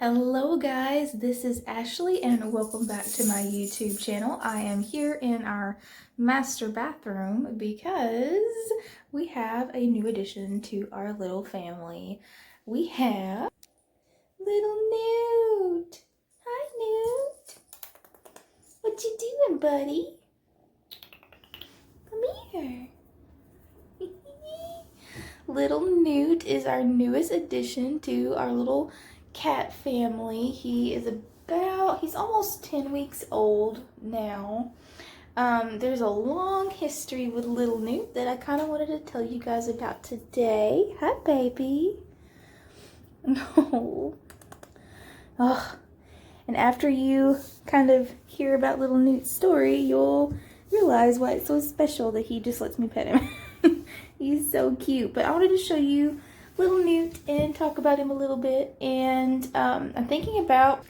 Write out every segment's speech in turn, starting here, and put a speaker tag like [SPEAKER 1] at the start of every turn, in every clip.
[SPEAKER 1] Hello guys, this is Ashley and welcome back to my YouTube channel. I am here in our master bathroom because we have a new addition to our little family. We have little Newt. Hi Newt. What you doing, buddy? Come here. Little Newt is our newest addition to our little cat family. He's almost 10 weeks old now. There's a long history with little Newt that I kind of wanted to tell you guys about today. Hi, baby. No. Oh. And after you kind of hear about little Newt's story, you'll realize why it's so special that he just lets me pet him. He's so cute. But I wanted to show you little Newt and talk about him a little bit. And I'm thinking about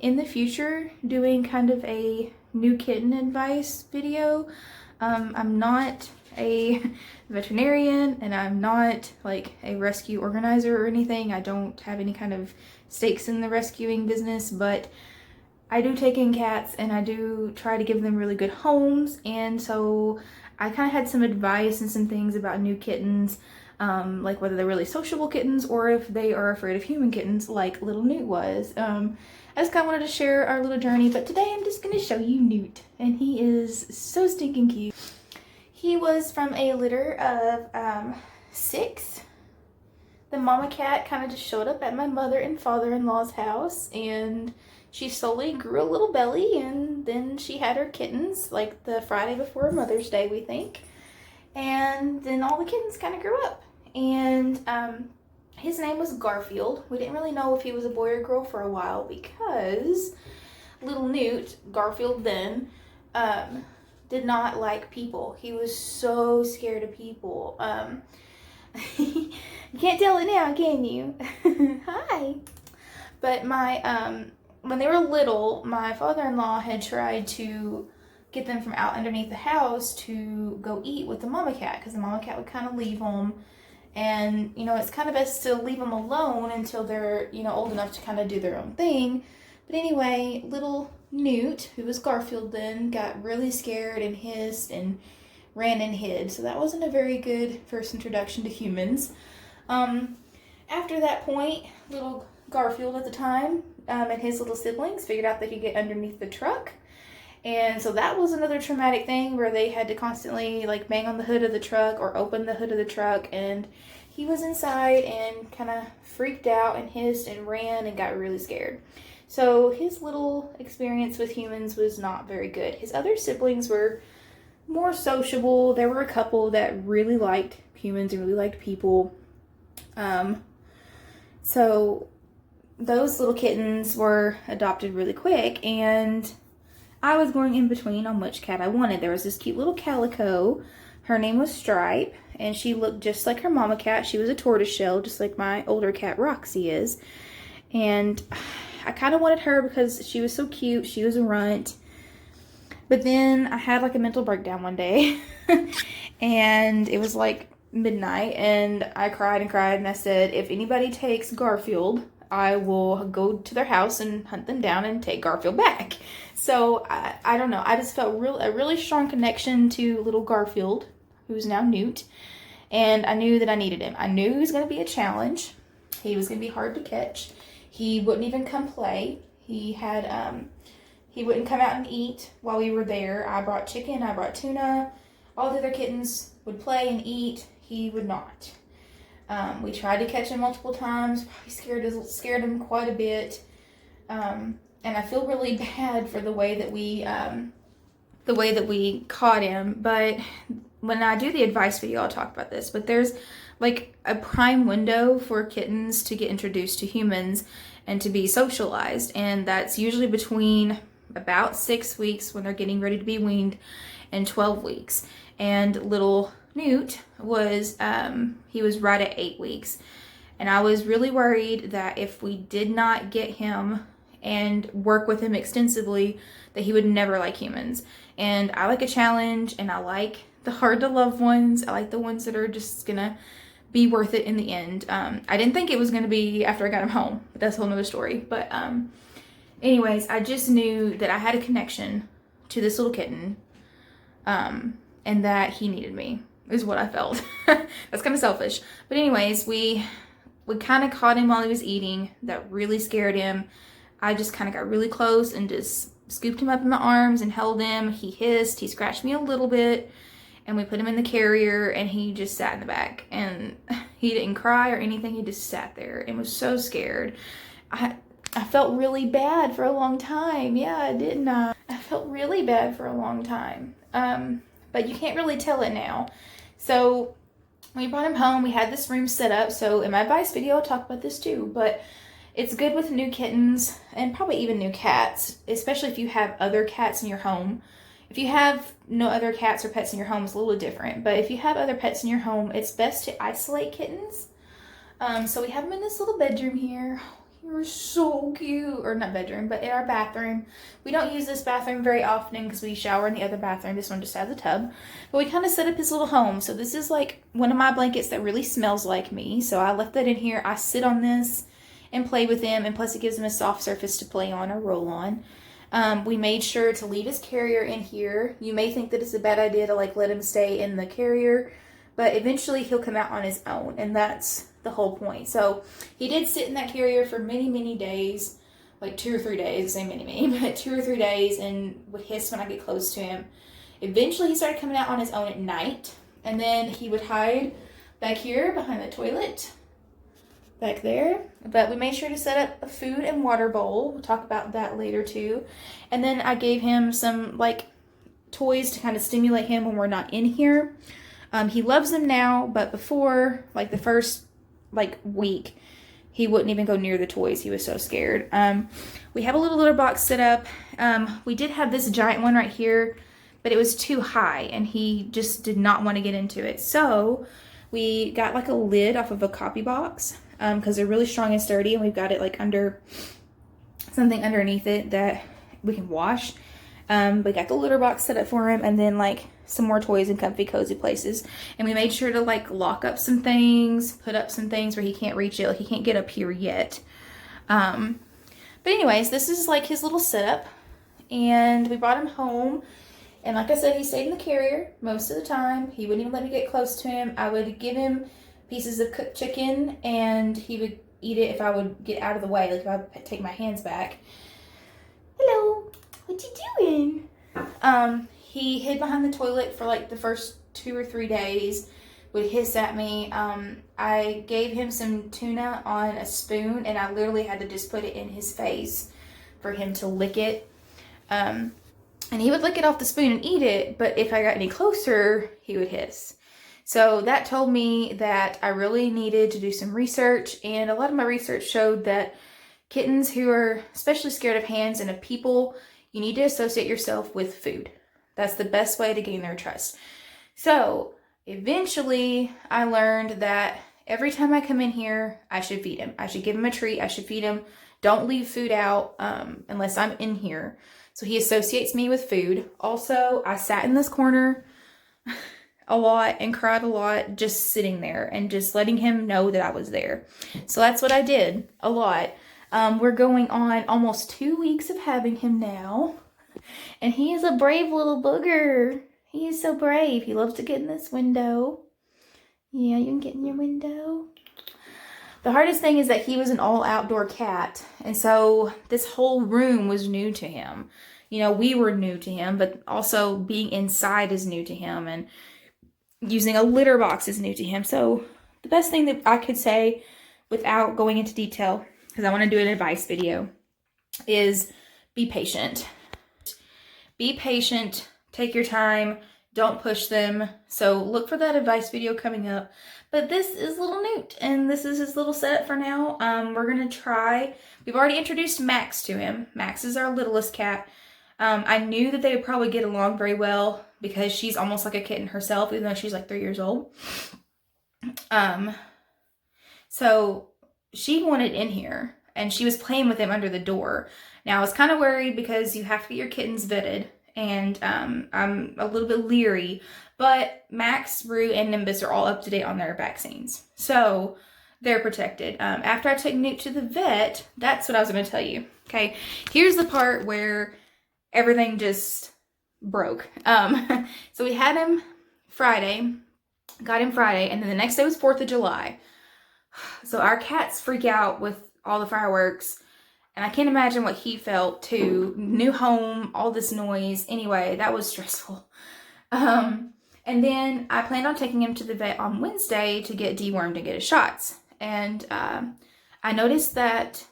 [SPEAKER 1] in the future doing kind of a new kitten advice video. I'm not a veterinarian and I'm not like a rescue organizer or anything. I don't have any kind of stakes in the rescuing business, but I do take in cats and I do try to give them really good homes. And so I kind of had some advice and some things about new kittens, like whether they're really sociable kittens or if they are afraid of human kittens like little Newt was. I just kind of wanted to share our little journey, but today I'm just going to show you Newt, and he is so stinking cute. He was from a litter of 6. The mama cat kind of just showed up at my mother and father-in-law's house, and she slowly grew a little belly, and then she had her kittens like the Friday before Mother's Day, we think. And then all the kittens kind of grew up. And his name was Garfield. We didn't really know if he was a boy or girl for a while because little Newt, Garfield then, did not like people. He was so scared of people. You can't tell it now, can you? Hi. But when they were little, my father-in-law had tried to get them from out underneath the house to go eat with the mama cat, because the mama cat would kind of leave them. And, it's kind of best to leave them alone until they're, old enough to kind of do their own thing. But anyway, little Newt, who was Garfield then, got really scared and hissed and ran and hid. So that wasn't a very good first introduction to humans. After that point, little Garfield at the time and his little siblings figured out they could get underneath the truck. And so that was another traumatic thing where they had to constantly like bang on the hood of the truck or open the hood of the truck, and he was inside and kind of freaked out and hissed and ran and got really scared. So his little experience with humans was not very good. His other siblings were more sociable. There were a couple that really liked humans and really liked people. So those little kittens were adopted really quick, and I was going in between on which cat I wanted. There was this cute little calico. Her name was Stripe, and she looked just like her mama cat. She was a tortoiseshell, just like my older cat Roxy is. And I kind of wanted her because she was so cute. She was a runt. But then I had like a mental breakdown one day, and it was like midnight, and I cried and cried, and I said, if anybody takes Garfield, I will go to their house and hunt them down and take Garfield back. So I don't know. I just felt a really strong connection to little Garfield, who's now Newt, and I knew that I needed him. I knew he was going to be a challenge. He was going to be hard to catch. He wouldn't even come play. He wouldn't come out and eat while we were there. I brought chicken. I brought tuna. All the other kittens would play and eat. He would not. We tried to catch him multiple times. Probably scared him quite a bit. And I feel really bad for the way that we caught him. But when I do the advice video, I'll talk about this. But there's like a prime window for kittens to get introduced to humans and to be socialized, and that's usually between about 6 weeks when they're getting ready to be weaned and 12 weeks. And little Newt was he was right at 8 weeks, and I was really worried that if we did not get him and work with him extensively, that he would never like humans. And I like a challenge, and I like the hard to love ones. I like the ones that are just gonna be worth it in the end. I didn't think it was going to be after I got him home, but that's a whole nother story. But anyways, I just knew that I had a connection to this little kitten, and that he needed me, is what I felt. That's kind of selfish. But anyways, we kind of caught him while he was eating. That really scared him. I just kind of got really close and just scooped him up in my arms and held him. He hissed, he scratched me a little bit, and we put him in the carrier, and he just sat in the back, and he didn't cry or anything. He just sat there and was so scared. I felt really bad for a long time. Yeah, didn't I? I felt really bad for a long time. But you can't really tell it now. So we brought him home. We had this room set up. So in my advice video, I'll talk about this too. But it's good with new kittens and probably even new cats, especially if you have other cats in your home. If you have no other cats or pets in your home, it's a little different. But if you have other pets in your home, it's best to isolate kittens. So we have them in this little bedroom here. You're so cute. Or not bedroom, but in our bathroom. We don't use this bathroom very often because we shower in the other bathroom. This one just has a tub. But we kind of set up his little home. So this is like one of my blankets that really smells like me. So I left that in here. I sit on this and play with him. And plus it gives him a soft surface to play on or roll on. We made sure to leave his carrier in here. You may think that it's a bad idea to like let him stay in the carrier, but eventually he'll come out on his own, and that's the whole point. So he did sit in that carrier for many, many days, like 2 or 3 days, I say many, but 2 or 3 days, and would hiss when I get close to him. Eventually he started coming out on his own at night, and then he would hide back here behind the toilet, back there. But we made sure to set up a food and water bowl. We'll talk about that later too. And then I gave him some like toys to kind of stimulate him when we're not in here. He loves them now, but before, like the first like week, he wouldn't even go near the toys. He was so scared. We have a little litter box set up. We did have this giant one right here, but it was too high and he just did not want to get into it. So we got like a lid off of a copy box, because they're really strong and sturdy, and we've got it like under something underneath it that we can wash. We got the litter box set up for him, and then like some more toys in comfy cozy places. And we made sure to like lock up some things, put up some things where he can't reach it. Like he can't get up here yet. But anyways, this is like his little setup, and we brought him home. And like I said, he stayed in the carrier most of the time. He wouldn't even let me get close to him. I would give him pieces of cooked chicken, and he would eat it if I would get out of the way, like if I would take my hands back. Hello, what you doing? He hid behind the toilet for like the first 2 or 3 days, would hiss at me. I gave him some tuna on a spoon, and I literally had to just put it in his face for him to lick it. And he would lick it off the spoon and eat it, but if I got any closer, he would hiss. So that told me that I really needed to do some research, and a lot of my research showed that kittens who are especially scared of hands and of people, you need to associate yourself with food. That's the best way to gain their trust. So eventually I learned that every time I come in here, I should feed him. I should give him a treat. I should feed him. Don't leave food out unless I'm in here. So he associates me with food. Also, I sat in this corner a lot and cried a lot, just sitting there and just letting him know that I was there. So that's what I did a lot. We're going on almost 2 weeks of having him now, and he is a brave little booger. He is so brave. He loves to get in this window. Yeah, you can get in your window. The hardest thing is that he was an all outdoor cat, and so this whole room was new to him. You know, we were new to him, but also being inside is new to him, and using a litter box is new to him. So the best thing that I could say without going into detail, because I want to do an advice video, is be patient. Be patient. Take your time. Don't push them. So look for that advice video coming up. But this is little Newt, and this is his little setup for now. We're going to try. We've already introduced Max to him. Max is our littlest cat. I knew that they would probably get along very well because she's almost like a kitten herself, even though she's like 3 years old. So she wanted in here, and she was playing with him under the door. Now, I was kind of worried because you have to get your kittens vetted, and I'm a little bit leery, but Max, Rue, and Nimbus are all up to date on their vaccines, so they're protected. After I took Newt to the vet, that's what I was going to tell you. Okay, here's the part where everything just broke. So we had him Friday, got him Friday, and then the next day was 4th of July. So our cats freak out with all the fireworks, and I can't imagine what he felt too. New home, all this noise. Anyway, that was stressful. And then I planned on taking him to the vet on Wednesday to get dewormed and get his shots. And I noticed that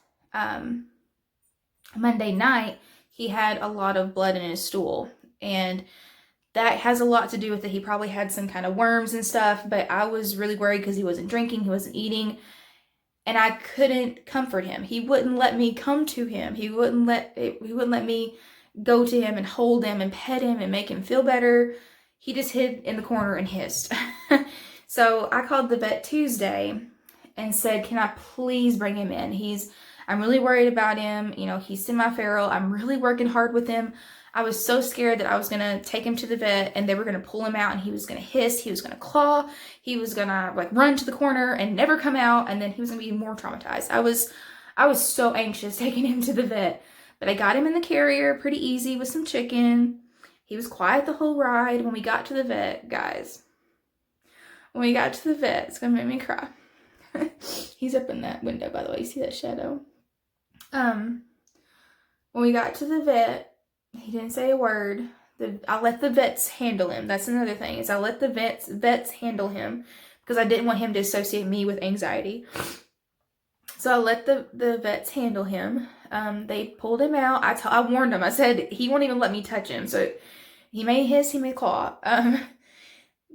[SPEAKER 1] Monday night he had a lot of blood in his stool, and that has a lot to do with it. He probably had some kind of worms and stuff, but I was really worried because he wasn't drinking, he wasn't eating, and I couldn't comfort him. He wouldn't let me come to him. He wouldn't let me go to him and hold him and pet him and make him feel better. He just hid in the corner and hissed. So I called the vet Tuesday and said, can I please bring him in? I'm really worried about him. You know, he's semi-feral. I'm really working hard with him. I was so scared that I was going to take him to the vet and they were going to pull him out and he was going to hiss, he was going to claw, he was going to like run to the corner and never come out, and then he was going to be more traumatized. I was so anxious taking him to the vet, but I got him in the carrier pretty easy with some chicken. He was quiet the whole ride. When we got to the vet, guys, when we got to the vet, it's going to make me cry. He's up in that window, by the way. You see that shadow? When we got to the vet, he didn't say a word. I let the vets handle him. That's another thing, is I let the vets handle him because I didn't want him to associate me with anxiety. So I let the vets handle him. They pulled him out. I warned him. I said he won't even let me touch him. So he may hiss, he may claw.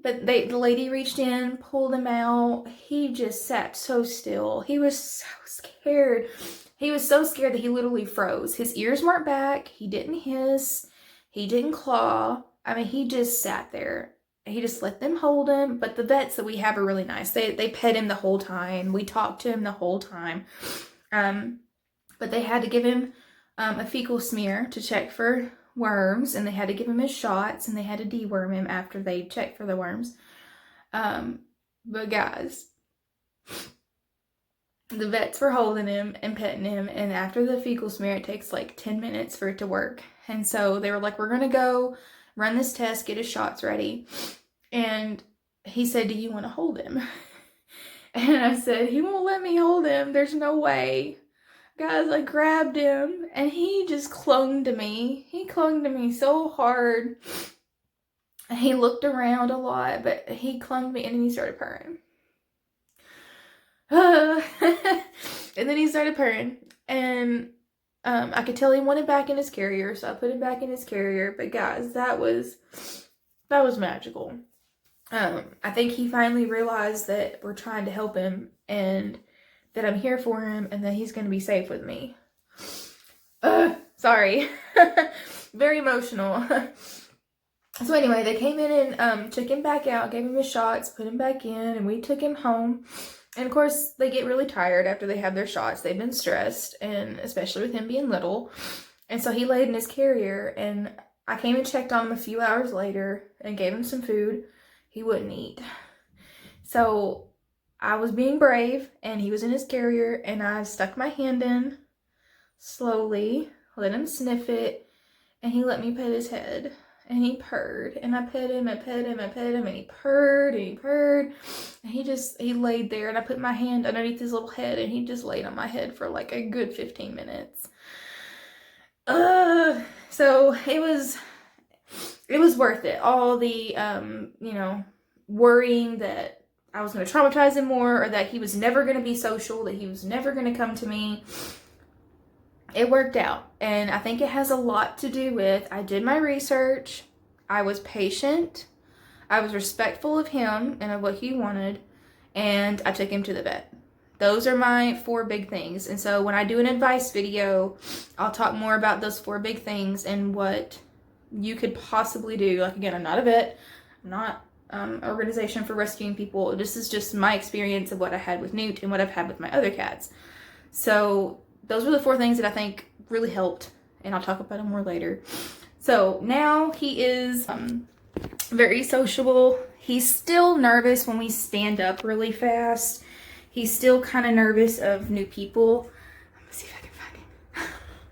[SPEAKER 1] But the lady reached in, pulled him out. He just sat so still. He was so scared. He was so scared that he literally froze. His ears weren't back. He didn't hiss. He didn't claw. I mean, he just sat there. He just let them hold him. But the vets that we have are really nice. They pet him the whole time. We talked to him the whole time. But they had to give him a fecal smear to check for worms, and they had to give him his shots, and they had to deworm him after they checked for the worms. But guys, the vets were holding him and petting him, and after the fecal smear, it takes like 10 minutes for it to work. And so they were like, we're going to go run this test, get his shots ready. And he said, do you want to hold him? And I said, he won't let me hold him. There's no way. Guys, I grabbed him and he just clung to me. He clung to me so hard. He looked around a lot, but he clung to me and then he started purring. And then he started purring, and I could tell he wanted back in his carrier, so I put him back in his carrier. But guys, that was magical. I think he finally realized that we're trying to help him and that I'm here for him and that he's going to be safe with me. Sorry. Very emotional. So anyway, they came in and took him back out, gave him his shots, put him back in, and we took him home. And of course, they get really tired after they have their shots. They've been stressed, and especially with him being little. And so he laid in his carrier, and I came and checked on him a few hours later and gave him some food. He wouldn't eat. So I was being brave, and he was in his carrier, and I stuck my hand in slowly, let him sniff it, and he let me pet his head. And he purred, and I pet him, and pet him, and pet him, and he purred, and he purred. And he laid there, and I put my hand underneath his little head, and he just laid on my head for like a good 15 minutes. So it was worth it. All the, worrying that I was going to traumatize him more, or that he was never going to be social, that he was never going to come to me. It worked out, and I think it has a lot to do with I did my research, I was patient, I was respectful of him and of what he wanted, and I took him to the vet. Those are my 4 big things. And so when I do an advice video, I'll talk more about those 4 big things and what you could possibly do. Like, again, I'm not a vet, I'm not an organization for rescuing people. This is just my experience of what I had with Newt and what I've had with my other cats. So those were the 4 things that I think really helped, and I'll talk about them more later. So now he is very sociable. He's still nervous when we stand up really fast. He's still kind of nervous of new people. Let's see if I can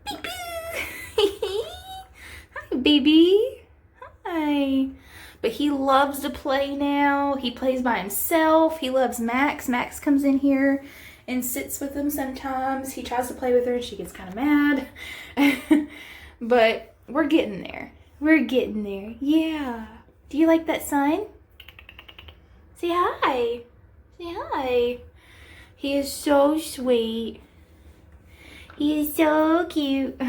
[SPEAKER 1] find him. Baby! Hi, baby. Hi. But he loves to play now. He plays by himself. He loves Max. Max comes in here and sits with him sometimes. He tries to play with her and she gets kind of mad. But we're getting there. We're getting there. Yeah. Do you like that sign? Say hi. Say hi. He is so sweet. He is so cute.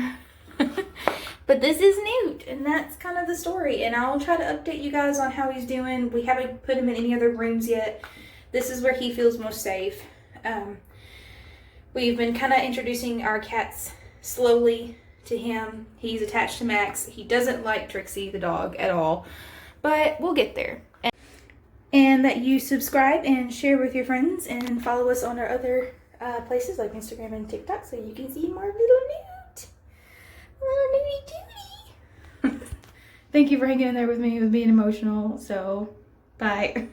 [SPEAKER 1] But this is Newt, and that's kind of the story. And I'll try to update you guys on how he's doing. We haven't put him in any other rooms yet. This is where he feels most safe. We've been kind of introducing our cats slowly to him. He's attached to Max. He doesn't like Trixie, the dog, at all. But we'll get there. And that you subscribe and share with your friends and follow us on our other places like Instagram and TikTok so you can see more little Newt. Little Newty Tooty. Thank you for hanging in there with me with being emotional. So, bye.